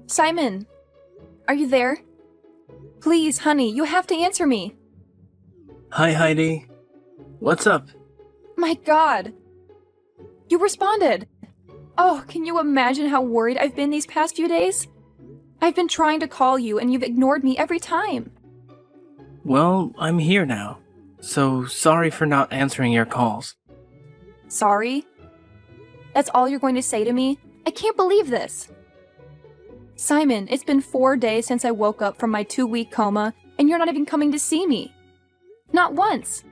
Simon, are you there? Please, honey, you have to answer me. Hi, Heidi. What's up? My God. You responded. Oh, can you imagine how worried I've been these past few days? I've been trying to call you and you've ignored me every time. Well, I'm here now. So sorry for not answering your calls. Sorry? That's all you're going to say to me? I can't believe this. Simon, it's been 4 days since I woke up from my 2-week coma, and you're not even coming to see me. Not once.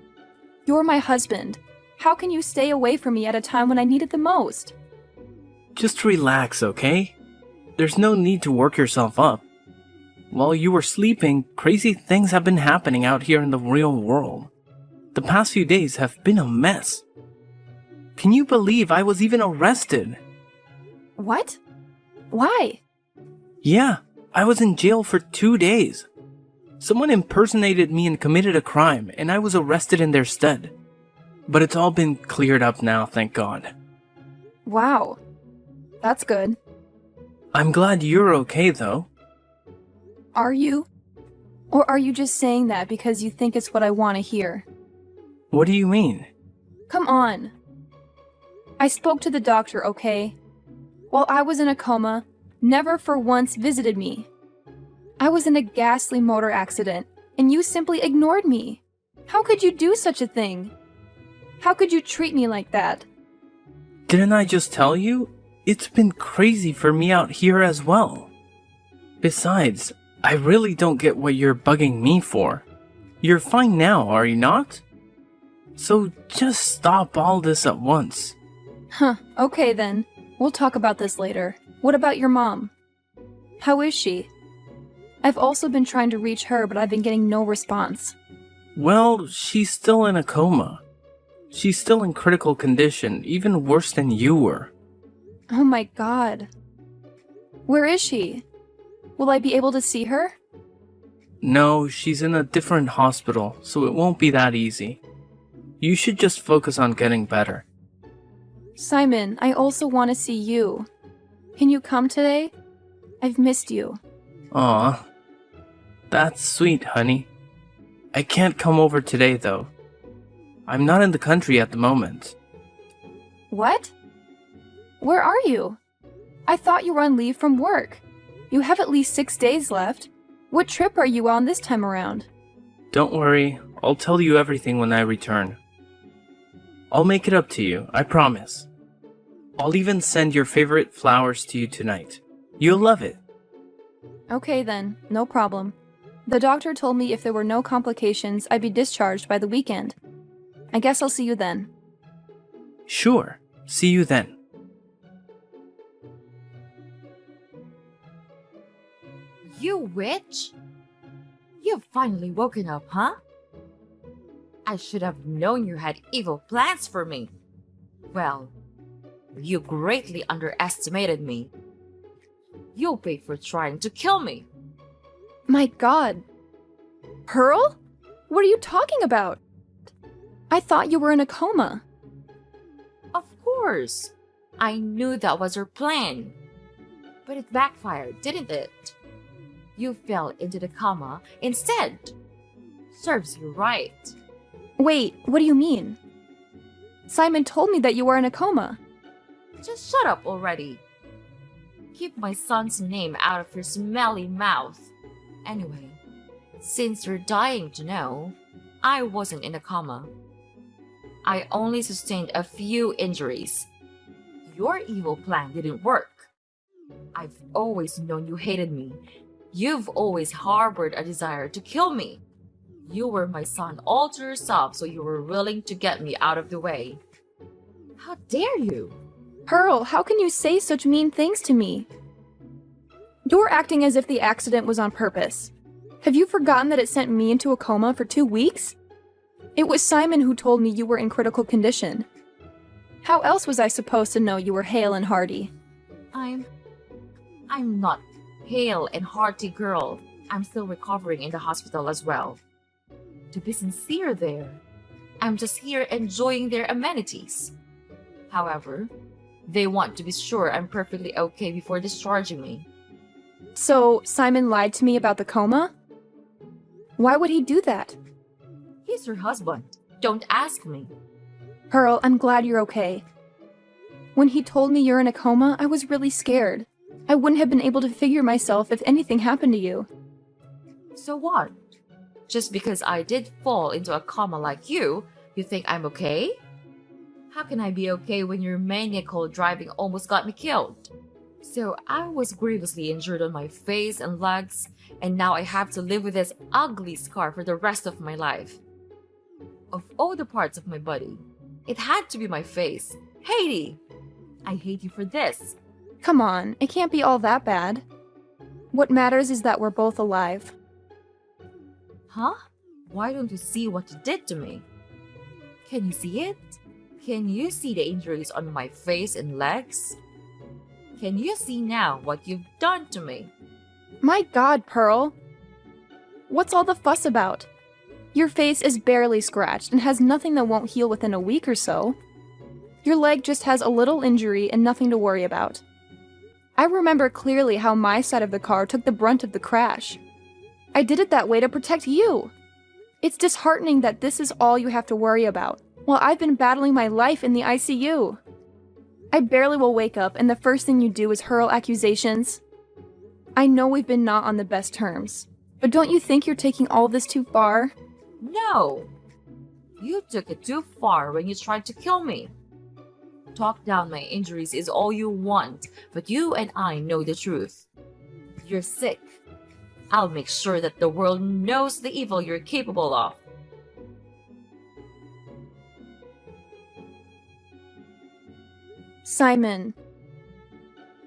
You're my husband. How can you stay away from me at a time when I need it the most? Just relax, okay? There's no need to work yourself up. While you were sleeping, crazy things have been happening out here in the real world. The past few days have been a mess. Can you believe I was even arrested? What? Why? Yeah, I was in jail for 2 days. Someone impersonated me and committed a crime, and I was arrested in their stead. But it's all been cleared up now, thank God. Wow. That's good. I'm glad you're okay, though. Are you? Or are you just saying that because you think it's what I want to hear? What do you mean? Come on. I spoke to the doctor, okay? While I was in a coma, never for once visited me. I was in a ghastly motor accident, and you simply ignored me. How could you do such a thing? How could you treat me like that? Didn't I just tell you? It's been crazy for me out here as well. Besides, I really don't get what you're bugging me for. You're fine now, are you not? So just stop all this at once. Huh, okay then. We'll talk about this later. What about your mom? How is she? I've also been trying to reach her, but I've been getting no response. Well, she's still in a coma. She's still in critical condition, even worse than you were. Oh my God. Where is she? Will I be able to see her? No, she's in a different hospital, so it won't be that easy. You should just focus on getting better. Simon, I also want to see you. Can you come today? I've missed you. Aw, that's sweet, honey. I can't come over today, though. I'm not in the country at the moment. What? Where are you? I thought you were on leave from work. You have at least 6 days left. What trip are you on this time around? Don't worry, I'll tell you everything when I return. I'll make it up to you, I promise. I'll even send your favorite flowers to you tonight. You'll love it. Okay then, no problem. The doctor told me if there were no complications, I'd be discharged by the weekend. I guess I'll see you then. Sure, see you then. You witch? You've finally woken up, huh? I should have known you had evil plans for me. Well, you greatly underestimated me. You'll pay for trying to kill me. My God. Pearl? What are you talking about? I thought you were in a coma. Of course. I knew that was your plan. But it backfired, didn't it? You fell into the coma instead. Serves you right. Wait, what do you mean? Simon told me that you were in a coma. Just shut up already. Keep my son's name out of your smelly mouth. Anyway, since you're dying to know, I wasn't in a coma. I only sustained a few injuries. Your evil plan didn't work. I've always known you hated me. You've always harbored a desire to kill me. You were my son all to yourself, so you were willing to get me out of the way. How dare you? Pearl, how can you say such mean things to me? You're acting as if the accident was on purpose. Have you forgotten that it sent me into a coma for 2 weeks? It was Simon who told me you were in critical condition. How else was I supposed to know you were hale and hearty? I'm not hale and hearty, girl. I'm still recovering in the hospital as well. To be sincere there, I'm just here enjoying their amenities. However, they want to be sure I'm perfectly okay before discharging me. So, Simon lied to me about the coma? Why would he do that? He's your husband. Don't ask me. Pearl, I'm glad you're okay. When he told me you're in a coma, I was really scared. I wouldn't have been able to figure myself if anything happened to you. So what? Just because I did fall into a coma like you think I'm okay? How can I be okay when your maniacal driving almost got me killed? So I was grievously injured on my face and legs, and now I have to live with this ugly scar for the rest of my life. Of all the parts of my body, it had to be my face. Haiti! I hate you for this. Come on, it can't be all that bad. What matters is that we're both alive. Huh? Why don't you see what you did to me? Can you see it? Can you see the injuries on my face and legs? Can you see now what you've done to me? My God, Pearl! What's all the fuss about? Your face is barely scratched and has nothing that won't heal within a week or so. Your leg just has a little injury and nothing to worry about. I remember clearly how my side of the car took the brunt of the crash. I did it that way to protect you. It's disheartening that this is all you have to worry about, while I've been battling my life in the ICU. I barely will wake up and the first thing you do is hurl accusations. I know we've been not on the best terms, but don't you think you're taking all this too far? No! You took it too far when you tried to kill me. Talk down my injuries is all you want, but you and I know the truth. You're sick. I'll make sure that the world knows the evil you're capable of. Simon,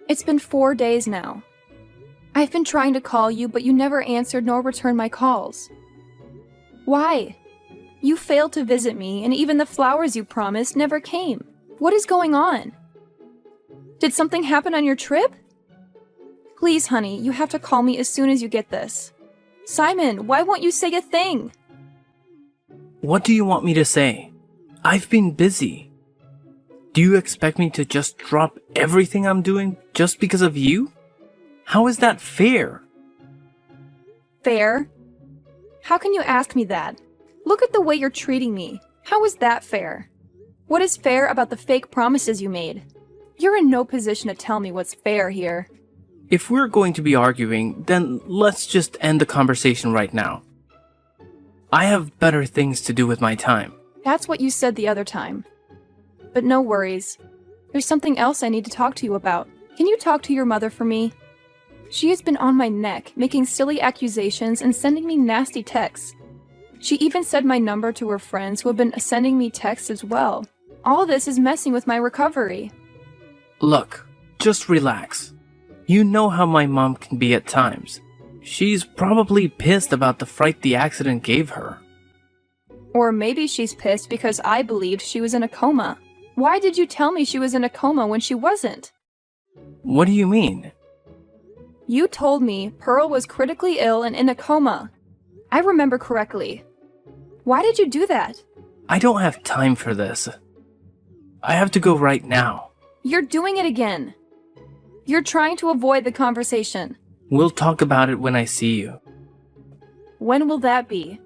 it's been 4 days now. I've been trying to call you, but you never answered nor returned my calls. Why? You failed to visit me, and even the flowers you promised never came. What is going on? Did something happen on your trip? Please, honey, you have to call me as soon as you get this. Simon, why won't you say a thing? What do you want me to say? I've been busy. Do you expect me to just drop everything I'm doing just because of you? How is that fair? Fair? How can you ask me that? Look at the way you're treating me. How is that fair? What is fair about the fake promises you made? You're in no position to tell me what's fair here. If we're going to be arguing, then let's just end the conversation right now. I have better things to do with my time. That's what you said the other time. But no worries. There's something else I need to talk to you about. Can you talk to your mother for me? She has been on my neck, making silly accusations and sending me nasty texts. She even said my number to her friends who have been sending me texts as well. All this is messing with my recovery. Look, just relax. You know how my mom can be at times. She's probably pissed about the fright the accident gave her. Or maybe she's pissed because I believed she was in a coma. Why did you tell me she was in a coma when she wasn't? What do you mean? You told me Pearl was critically ill and in a coma. I remember correctly. Why did you do that? I don't have time for this. I have to go right now. You're doing it again. You're trying to avoid the conversation. We'll talk about it when I see you. When will that be?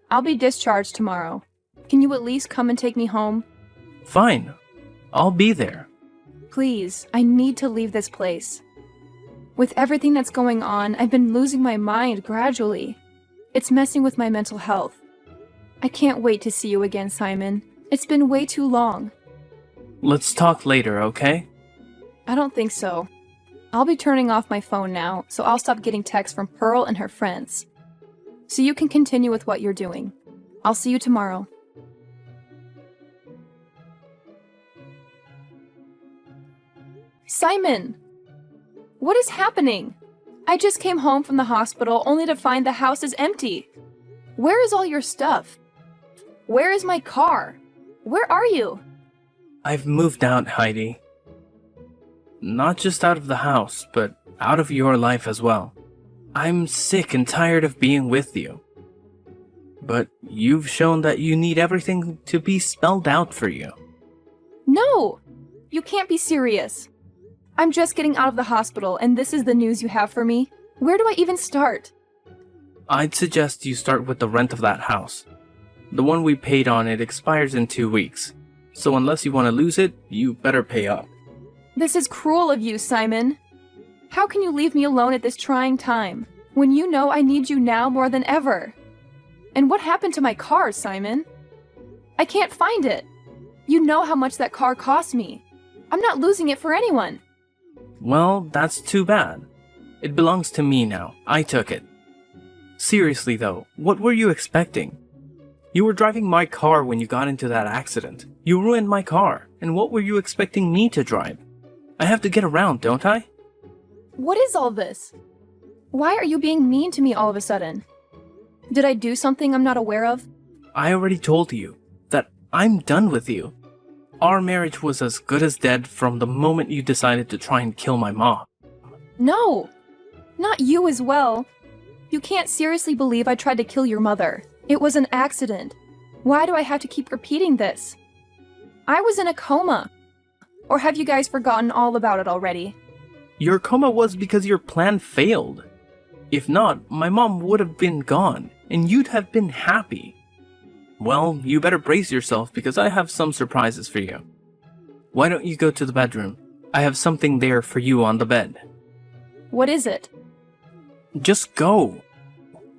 I'll be discharged tomorrow. Can you at least come and take me home? Fine. I'll be there. Please, I need to leave this place. With everything that's going on, I've been losing my mind gradually. It's messing with my mental health. I can't wait to see you again, Simon. It's been way too long. Let's talk later, okay? I don't think so. I'll be turning off my phone now, so I'll stop getting texts from Pearl and her friends. So you can continue with what you're doing. I'll see you tomorrow. Simon! What is happening? I just came home from the hospital only to find the house is empty. Where is all your stuff? Where is my car? Where are you? I've moved out, Heidi. Not just out of the house, but out of your life as well. I'm sick and tired of being with you. But you've shown that you need everything to be spelled out for you. No! You can't be serious. I'm just getting out of the hospital, and this is the news you have for me? Where do I even start? I'd suggest you start with the rent of that house. The one we paid on it expires in 2 weeks, so unless you want to lose it, you better pay up. This is cruel of you, Simon. How can you leave me alone at this trying time, when you know I need you now more than ever? And what happened to my car, Simon? I can't find it. You know how much that car cost me. I'm not losing it for anyone. Well, that's too bad. It belongs to me now. I took it. Seriously though, what were you expecting? You were driving my car when you got into that accident. You ruined my car, and what were you expecting me to drive? I have to get around, don't I? What is all this? Why are you being mean to me all of a sudden? Did I do something I'm not aware of? I already told you that I'm done with you. Our marriage was as good as dead from the moment you decided to try and kill my mom. No! Not you as well. You can't seriously believe I tried to kill your mother. It was an accident. Why do I have to keep repeating this? I was in a coma. Or have you guys forgotten all about it already? Your coma was because your plan failed. If not, my mom would have been gone, and you'd have been happy. Well, you better brace yourself because I have some surprises for you. Why don't you go to the bedroom? I have something there for you on the bed. What is it? Just go.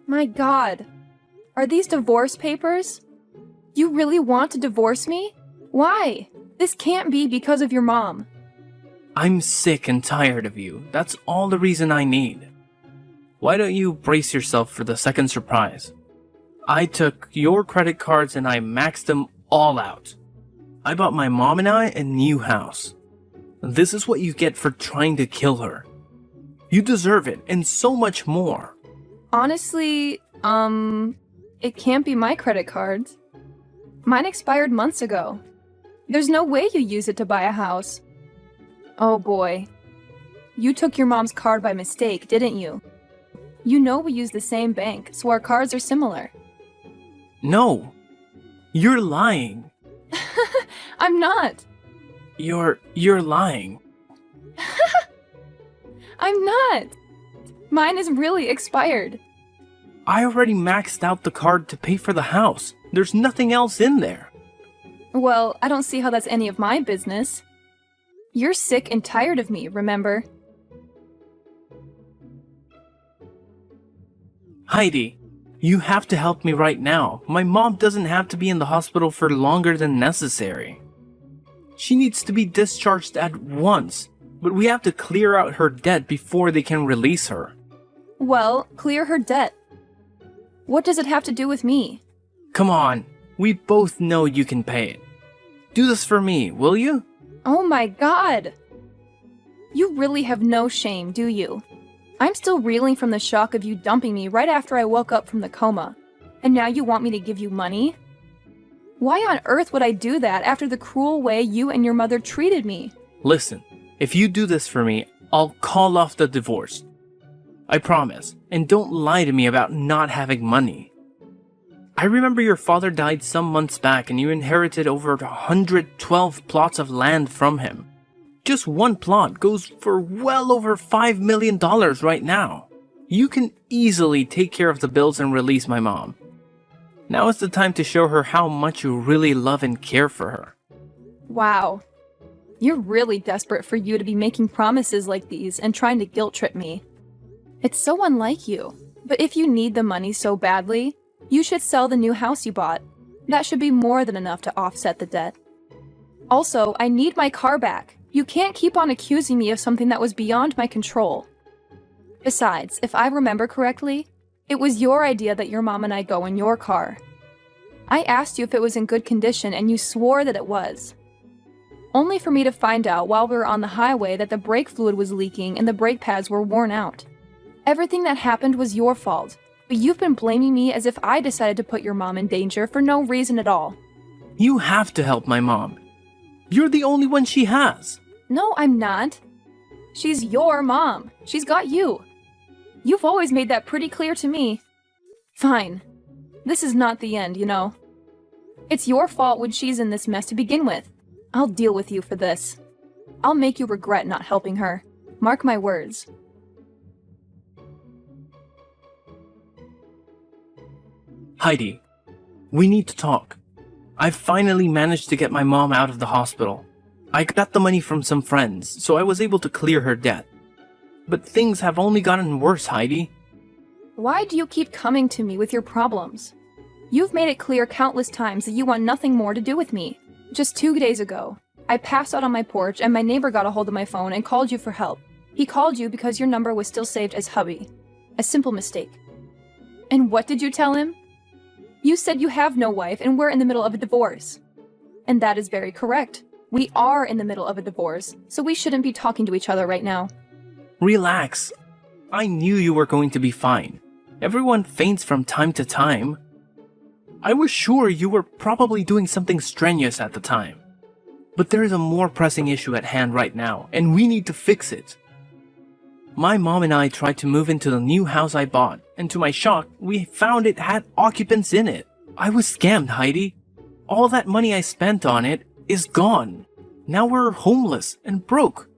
My God. Are these divorce papers? You really want to divorce me? Why? This can't be because of your mom. I'm sick and tired of you. That's all the reason I need. Why don't you brace yourself for the second surprise? I took your credit cards and I maxed them all out. I bought my mom and I a new house. This is what you get for trying to kill her. You deserve it and so much more. Honestly, it can't be my credit cards. Mine expired months ago. There's no way you use it to buy a house. Oh boy. You took your mom's card by mistake, didn't you? You know we use the same bank, so our cards are similar. No. You're lying. I'm not. You're lying. I'm not. Mine is really expired. I already maxed out the card to pay for the house. There's nothing else in there. Well, I don't see how that's any of my business. You're sick and tired of me, remember? Heidi, you have to help me right now. My mom doesn't have to be in the hospital for longer than necessary. She needs to be discharged at once, but we have to clear out her debt before they can release her. Well, clear her debt. What does it have to do with me? Come on, we both know you can pay it. Do this for me, will you? Oh my God! You really have no shame, do you? I'm still reeling from the shock of you dumping me right after I woke up from the coma. And now you want me to give you money? Why on earth would I do that after the cruel way you and your mother treated me? Listen, if you do this for me, I'll call off the divorce. I promise. And don't lie to me about not having money. I remember your father died some months back and you inherited over 112 plots of land from him. Just one plot goes for well over $5 million right now. You can easily take care of the bills and release my mom. Now is the time to show her how much you really love and care for her. Wow. You're really desperate for you to be making promises like these and trying to guilt trip me. It's so unlike you. But if you need the money so badly, you should sell the new house you bought. That should be more than enough to offset the debt. Also, I need my car back. You can't keep on accusing me of something that was beyond my control. Besides, if I remember correctly, it was your idea that your mom and I go in your car. I asked you if it was in good condition and you swore that it was. Only for me to find out while we were on the highway that the brake fluid was leaking and the brake pads were worn out. Everything that happened was your fault, but you've been blaming me as if I decided to put your mom in danger for no reason at all. You have to help my mom. You're the only one she has. No, I'm not. She's your mom. She's got you. You've always made that pretty clear to me. Fine. This is not the end, you know. It's your fault when she's in this mess to begin with. I'll deal with you for this. I'll make you regret not helping her. Mark my words. Heidi, we need to talk. I finally managed to get my mom out of the hospital. I got the money from some friends, so I was able to clear her debt. But things have only gotten worse, Heidi. Why do you keep coming to me with your problems? You've made it clear countless times that you want nothing more to do with me. Just 2 days ago, I passed out on my porch and my neighbor got a hold of my phone and called you for help. He called you because your number was still saved as hubby. A simple mistake. And what did you tell him? You said you have no wife and we're in the middle of a divorce. And that is very correct. We are in the middle of a divorce, so we shouldn't be talking to each other right now. Relax. I knew you were going to be fine. Everyone faints from time to time. I was sure you were probably doing something strenuous at the time. But there is a more pressing issue at hand right now, and we need to fix it. My mom and I tried to move into the new house I bought, and to my shock, we found it had occupants in it. I was scammed, Heidi. All that money I spent on it is gone. Now we're homeless and broke.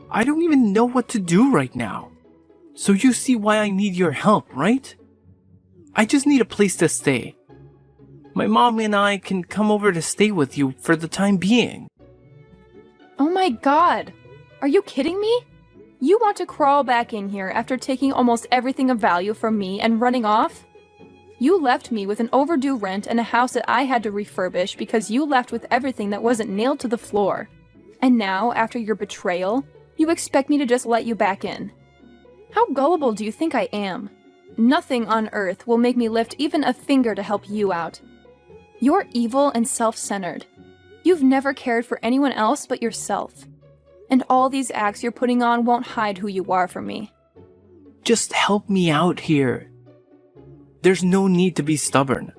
I don't even know what to do right now. So you see why I need your help, right? I just need a place to stay. My mom and I can come over to stay with you for the time being. Oh my god! Are you kidding me? You want to crawl back in here after taking almost everything of value from me and running off? You left me with an overdue rent and a house that I had to refurbish because you left with everything that wasn't nailed to the floor. And now, after your betrayal, you expect me to just let you back in. How gullible do you think I am? Nothing on earth will make me lift even a finger to help you out. You're evil and self-centered. You've never cared for anyone else but yourself. And all these acts you're putting on won't hide who you are from me. Just help me out here. There's no need to be stubborn.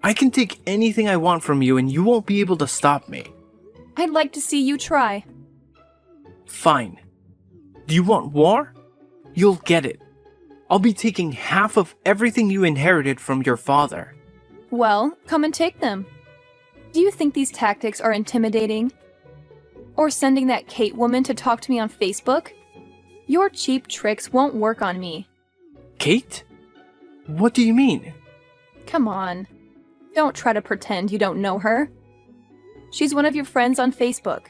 I can take anything I want from you and you won't be able to stop me. I'd like to see you try. Fine. Do you want war? You'll get it. I'll be taking half of everything you inherited from your father. Well, come and take them. Do you think these tactics are intimidating? Or sending that Kate woman to talk to me on Facebook? Your cheap tricks won't work on me. Kate? What do you mean? Come on. Don't try to pretend you don't know her. She's one of your friends on Facebook.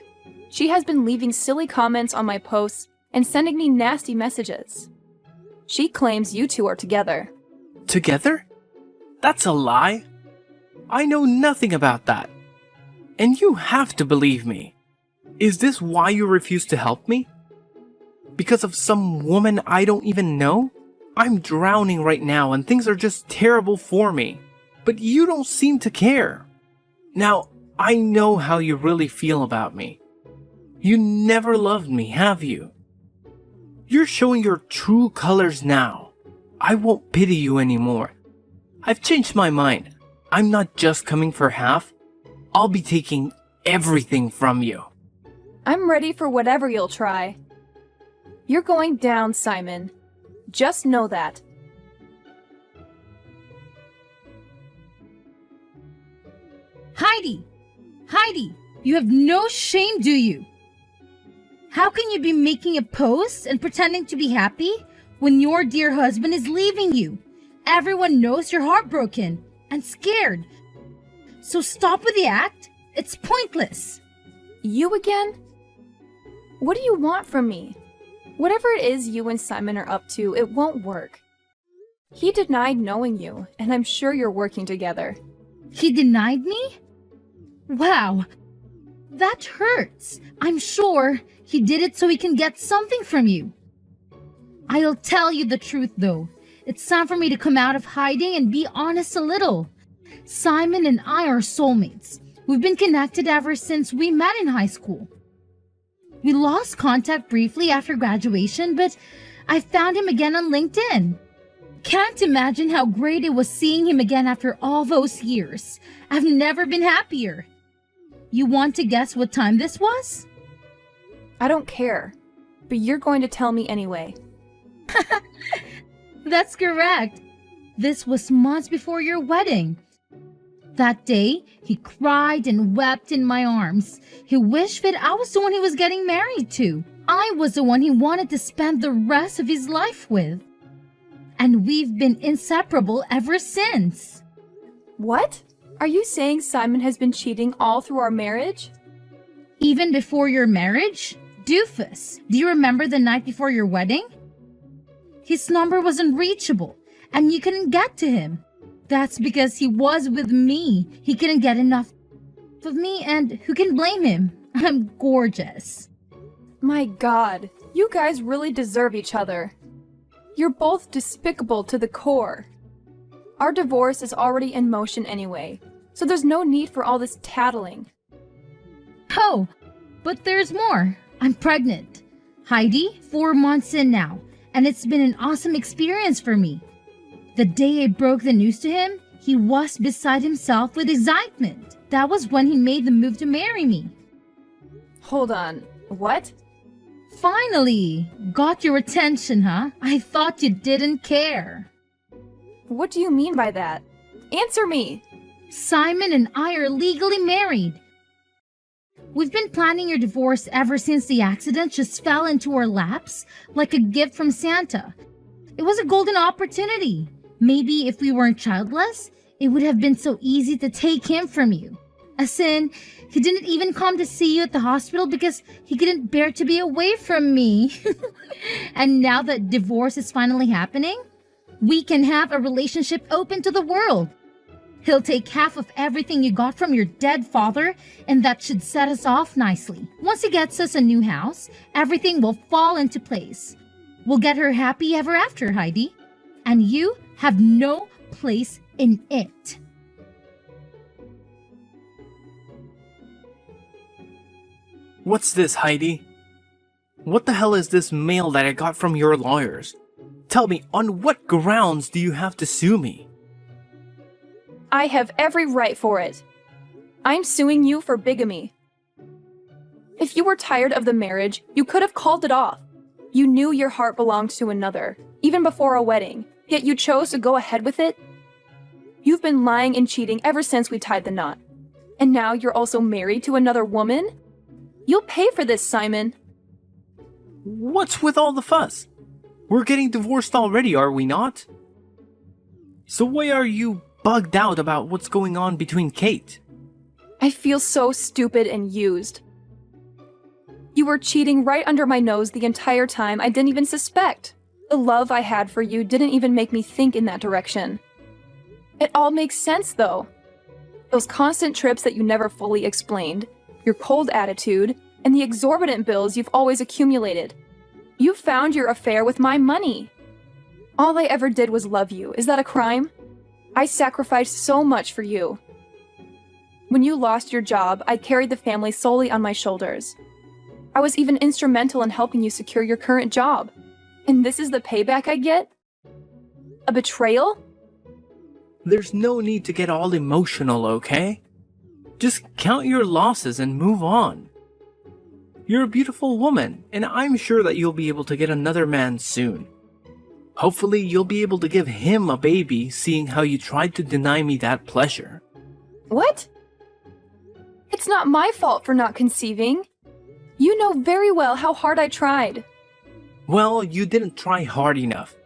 She has been leaving silly comments on my posts and sending me nasty messages. She claims you two are together. Together? That's a lie. I know nothing about that. And you have to believe me. Is this why you refuse to help me? Because of some woman I don't even know? I'm drowning right now and things are just terrible for me. But you don't seem to care. Now, I know how you really feel about me. You never loved me, have you? You're showing your true colors now. I won't pity you anymore. I've changed my mind. I'm not just coming for half. I'll be taking everything from you. I'm ready for whatever you'll try. You're going down, Simon. Just know that. Heidi! Heidi! You have no shame, do you? How can you be making a post and pretending to be happy when your dear husband is leaving you? Everyone knows you're heartbroken and scared. So stop with the act. It's pointless. You again? What do you want from me? Whatever it is you and Simon are up to, it won't work. He denied knowing you, and I'm sure you're working together. He denied me? Wow, that hurts. I'm sure he did it so he can get something from you. I'll tell you the truth though. It's time for me to come out of hiding and be honest a little. Simon and I are soulmates. We've been connected ever since we met in high school. We lost contact briefly after graduation, but I found him again on LinkedIn. Can't imagine how great it was seeing him again after all those years. I've never been happier. You want to guess what time this was? I don't care, but you're going to tell me anyway. That's correct. This was months before your wedding. That day, he cried and wept in my arms. He wished that I was the one he was getting married to. I was the one he wanted to spend the rest of his life with. And we've been inseparable ever since. What? Are you saying Simon has been cheating all through our marriage? Even before your marriage? Doofus, do you remember the night before your wedding? His number was unreachable, and you couldn't get to him. That's because he was with me. He couldn't get enough of me, and who can blame him? I'm gorgeous. My God, you guys really deserve each other. You're both despicable to the core. Our divorce is already in motion anyway, so there's no need for all this tattling. Oh, but there's more. I'm pregnant. Heidi, 4 months in now, and it's been an awesome experience for me. The day I broke the news to him, he was beside himself with excitement. That was when he made the move to marry me. Hold on, what? Finally! Got your attention, huh? I thought you didn't care. What do you mean by that? Answer me! Simon and I are legally married. We've been planning your divorce ever since the accident just fell into our laps like a gift from Santa. It was a golden opportunity. Maybe if we weren't childless, it would have been so easy to take him from you. As in, he didn't even come to see you at the hospital because he couldn't bear to be away from me. And now that divorce is finally happening, we can have a relationship open to the world. He'll take half of everything you got from your dead father, and that should set us off nicely. Once he gets us a new house, everything will fall into place. We'll get her happy ever after, Heidi. And you have no place in it. What's this, Heidi? What the hell is this mail that I got from your lawyers? Tell me, on what grounds do you have to sue me? I have every right for it. I'm suing you for bigamy. If you were tired of the marriage, you could have called it off. You knew your heart belonged to another, even before a wedding, yet you chose to go ahead with it? You've been lying and cheating ever since we tied the knot. And now you're also married to another woman? You'll pay for this, Simon. What's with all the fuss? We're getting divorced already, are we not? So why are you bugged out about what's going on between Kate? I feel so stupid and used. You were cheating right under my nose the entire time I didn't even suspect. The love I had for you didn't even make me think in that direction. It all makes sense, though. Those constant trips that you never fully explained, your cold attitude, and the exorbitant bills you've always accumulated. You found your affair with my money. All I ever did was love you. Is that a crime? I sacrificed so much for you. When you lost your job, I carried the family solely on my shoulders. I was even instrumental in helping you secure your current job. And this is the payback I get? A betrayal? There's no need to get all emotional, okay? Just count your losses and move on. You're a beautiful woman, and I'm sure that you'll be able to get another man soon. Hopefully, you'll be able to give him a baby, seeing how you tried to deny me that pleasure. What? It's not my fault for not conceiving. You know very well how hard I tried. Well, you didn't try hard enough.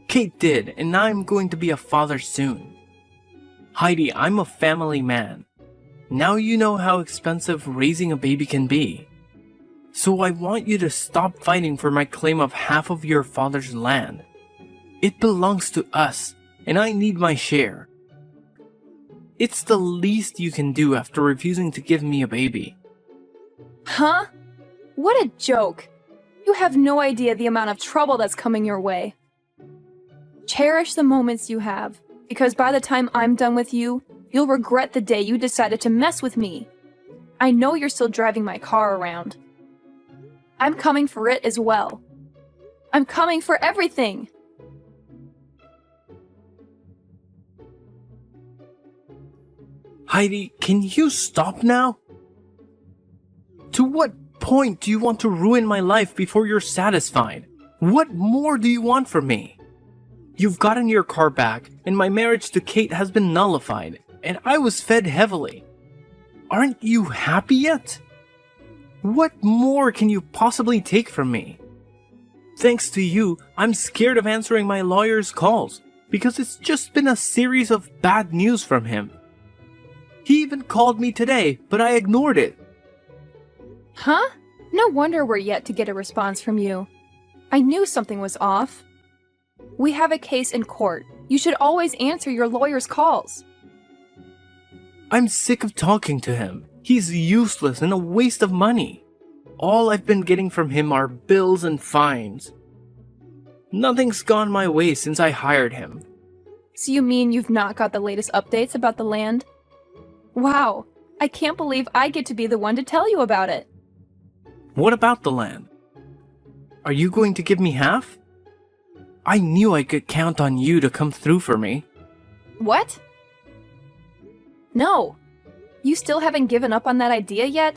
Kate did, and I'm going to be a father soon. Heidi, I'm a family man. Now you know how expensive raising a baby can be. So I want you to stop fighting for my claim of half of your father's land. It belongs to us, and I need my share. It's the least you can do after refusing to give me a baby. Huh? What a joke. You have no idea the amount of trouble that's coming your way. Cherish the moments you have, because by the time I'm done with you, you'll regret the day you decided to mess with me. I know you're still driving my car around. I'm coming for it as well. I'm coming for everything. Heidi, can you stop now? To what point do you want to ruin my life before you're satisfied? What more do you want from me? You've gotten your car back, and my marriage to Kate has been nullified. and I was fed heavily. Aren't you happy yet? What more can you possibly take from me? Thanks to you, I'm scared of answering my lawyer's calls because it's just been a series of bad news from him. He even called me today, but I ignored it. Huh? No wonder we're yet to get a response from you. I knew something was off. We have a case in court. You should always answer your lawyer's calls. I'm sick of talking to him. He's useless and a waste of money. All I've been getting from him are bills and fines. Nothing's gone my way since I hired him. So you mean you've not got the latest updates about the land? Wow, I can't believe I get to be the one to tell you about it. What about the land? Are you going to give me half? I knew I could count on you to come through for me. What? No. You still haven't given up on that idea yet?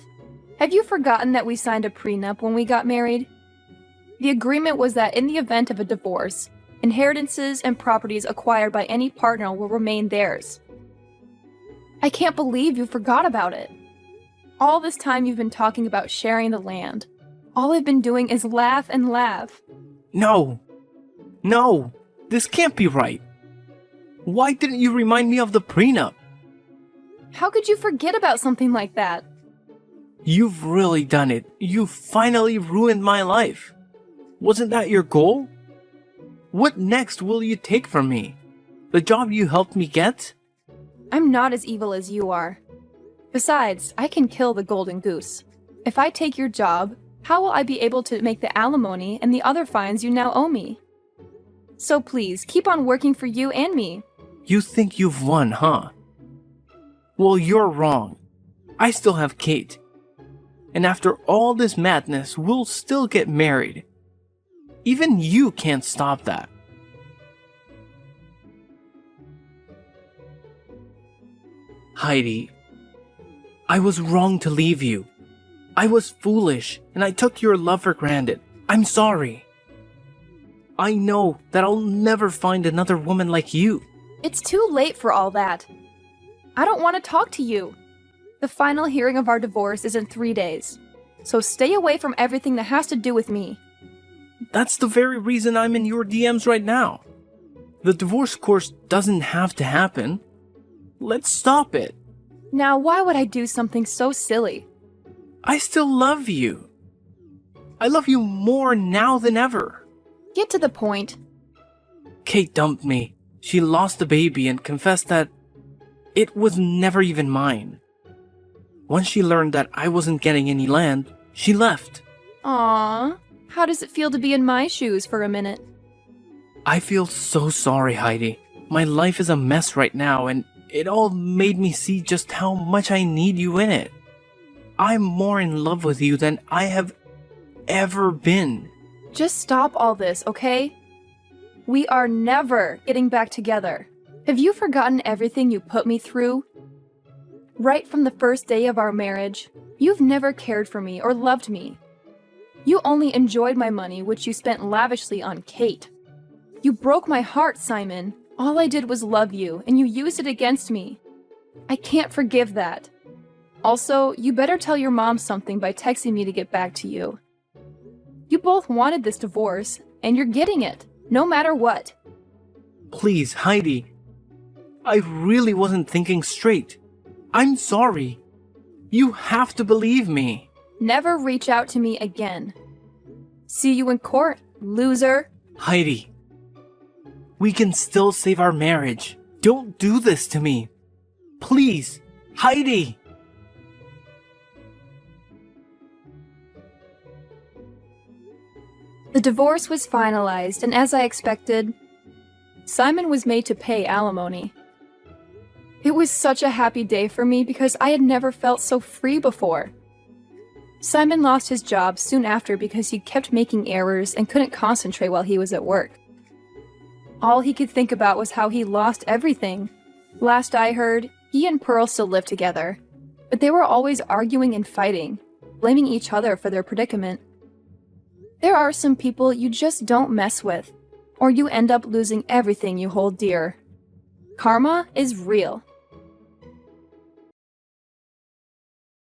Have you forgotten that we signed a prenup when we got married? The agreement was that in the event of a divorce, inheritances and properties acquired by any partner will remain theirs. I can't believe you forgot about it. All this time you've been talking about sharing the land. All I've been doing is laugh and laugh. No! No! This can't be right! Why didn't you remind me of the prenup? How could you forget about something like that? You've really done it. You finally ruined my life. Wasn't that your goal? What next will you take from me? The job you helped me get? I'm not as evil as you are. Besides, I can kill the golden goose. If I take your job, how will I be able to make the alimony and the other fines you now owe me? So please, keep on working for you and me. You think you've won, huh? Well, you're wrong. I still have Kate. And after all this madness, we'll still get married. Even you can't stop that. Heidi, I was wrong to leave you. I was foolish, and I took your love for granted. I'm sorry. I know that I'll never find another woman like you. It's too late for all that. I don't want to talk to you. The final hearing of our divorce is in 3 days. So stay away from everything that has to do with me. That's the very reason I'm in your DMs right now. The divorce course doesn't have to happen. Let's stop it. Now, why would I do something so silly? I still love you. I love you more now than ever. Get to the point. Kate dumped me. She lost the baby and confessed that it was never even mine. Once she learned that I wasn't getting any land, she left. Aww. How does it feel to be in my shoes for a minute? I feel so sorry, Heidi. My life is a mess right now, and it all made me see just how much I need you in it. I'm more in love with you than I have ever been. Just stop all this, okay? We are never getting back together. Have you forgotten everything you put me through? Right from the first day of our marriage, you've never cared for me or loved me. You only enjoyed my money, which you spent lavishly on Kate. You broke my heart, Simon. All I did was love you, and you used it against me. I can't forgive that. Also, you better tell your mom something by texting me to get back to you. You both wanted this divorce, and you're getting it, no matter what. Please, Heidi. I really wasn't thinking straight. I'm sorry. You have to believe me. Never reach out to me again. See you in court, loser. Heidi. We can still save our marriage. Don't do this to me. Please, Heidi. The divorce was finalized, and as I expected, Simon was made to pay alimony. It was such a happy day for me because I had never felt so free before. Simon lost his job soon after because he kept making errors and couldn't concentrate while he was at work. All he could think about was how he lost everything. Last I heard, he and Pearl still lived together, but they were always arguing and fighting, blaming each other for their predicament. There are some people you just don't mess with, or you end up losing everything you hold dear. Karma is real.